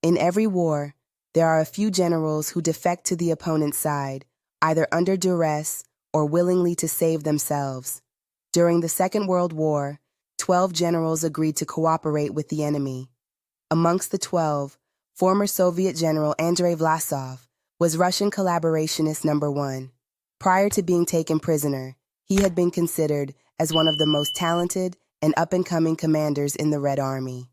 In every war, there are a few generals who defect to the opponent's side, either under duress or willingly to save themselves. During the Second World War, 12 generals agreed to cooperate with the enemy. Amongst the 12, former Soviet General Andrei Vlasov was Russian collaborationist number 1. Prior to being taken prisoner, he had been considered as one of the most talented and up-and-coming commanders in the Red Army.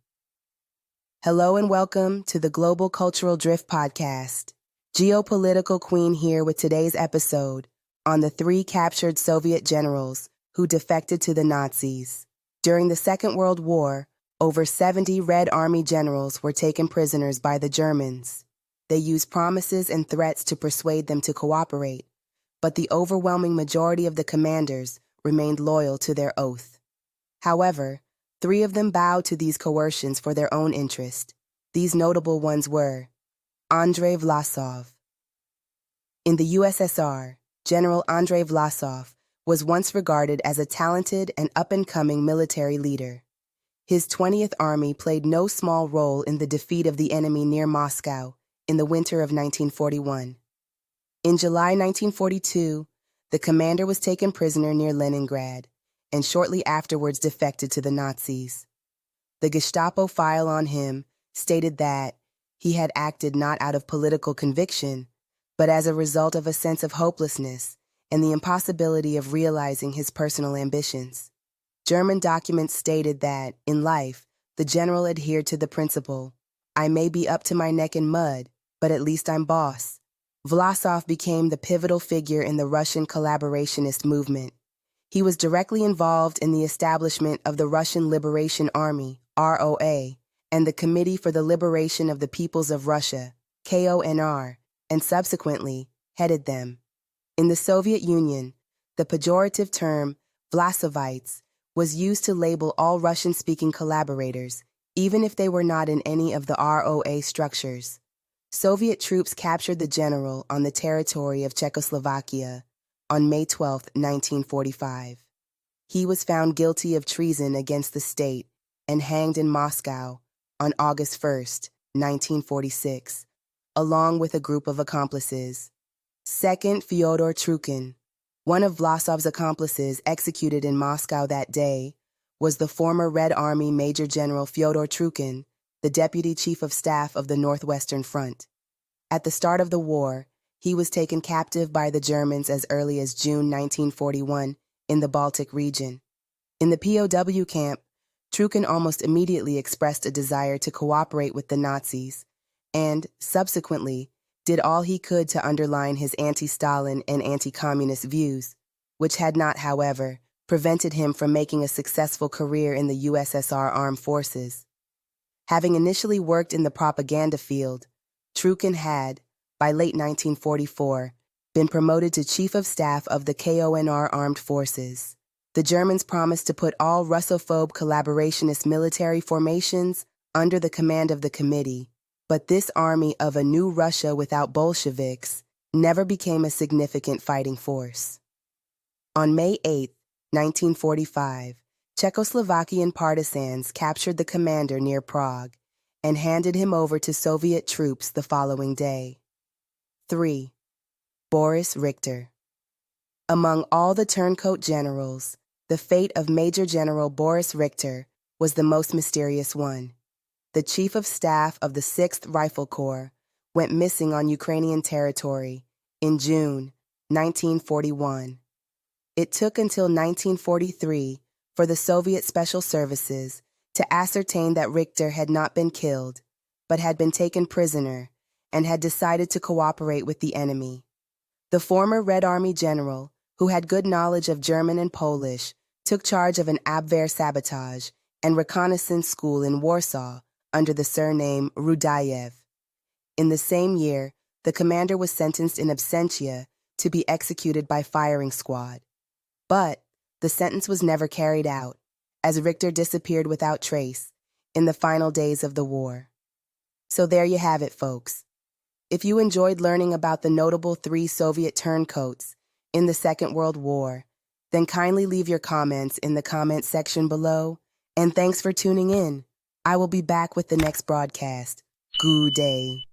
Hello and welcome to the Global Cultural Drift Podcast. Geopolitical Queen here with today's episode on the 3 captured Soviet generals who defected to the Nazis. During the Second World War, over 70 Red Army generals were taken prisoners by the Germans. They used promises and threats to persuade them to cooperate, but the overwhelming majority of the commanders remained loyal to their oath. However, 3 of them bowed to these coercions for their own interest. These notable ones were Andrei Vlasov. In the USSR, General Andrei Vlasov was once regarded as a talented and up-and-coming military leader. His 20th Army played no small role in the defeat of the enemy near Moscow in the winter of 1941. In July 1942, the commander was taken prisoner near Leningrad, and shortly afterwards defected to the Nazis. The Gestapo file on him stated that he had acted not out of political conviction, but as a result of a sense of hopelessness and the impossibility of realizing his personal ambitions. German documents stated that, in life, the general adhered to the principle, "I may be up to my neck in mud, but at least I'm boss." Vlasov became the pivotal figure in the Russian collaborationist movement. He was directly involved in the establishment of the Russian Liberation Army, ROA, and the Committee for the Liberation of the Peoples of Russia, KONR, and subsequently headed them. In the Soviet Union, the pejorative term Vlasovites was used to label all Russian-speaking collaborators, even if they were not in any of the ROA structures. Soviet troops captured the general on the territory of Czechoslovakia on May 12, 1945. He was found guilty of treason against the state and hanged in Moscow on August 1, 1946, along with a group of accomplices. Second, Fyodor Trukin, one of Vlasov's accomplices executed in Moscow that day, was the former Red Army Major General Fyodor Trukin, the Deputy Chief of Staff of the Northwestern Front. At the start of the war, he was taken captive by the Germans as early as June 1941 in the Baltic region. In the POW camp, Trukin almost immediately expressed a desire to cooperate with the Nazis and, subsequently, did all he could to underline his anti-Stalin and anti-communist views, which had not, however, prevented him from making a successful career in the USSR armed forces. Having initially worked in the propaganda field, Trukin had, by late 1944, been promoted to Chief of Staff of the KONR Armed Forces. The Germans promised to put all Russophobe collaborationist military formations under the command of the committee, but this army of a new Russia without Bolsheviks never became a significant fighting force. On May 8, 1945, Czechoslovakian partisans captured the commander near Prague and handed him over to Soviet troops the following day. 3. Boris Richter. Among all the turncoat generals, the fate of Major General Boris Richter was the most mysterious one. The Chief of Staff of the 6th Rifle Corps went missing on Ukrainian territory in June 1941. It took until 1943 for the Soviet Special Services to ascertain that Richter had not been killed, but had been taken prisoner and had decided to cooperate with the enemy. The former Red Army general, who had good knowledge of German and Polish, took charge of an Abwehr sabotage and reconnaissance school in Warsaw under the surname Rudayev. In the same year, the commander was sentenced in absentia to be executed by firing squad. But the sentence was never carried out, as Richter disappeared without trace in the final days of the war. So there you have it, folks. If you enjoyed learning about the notable 3 Soviet turncoats in the Second World War, then kindly leave your comments in the comment section below, and thanks for tuning in. I will be back with the next broadcast. Good day.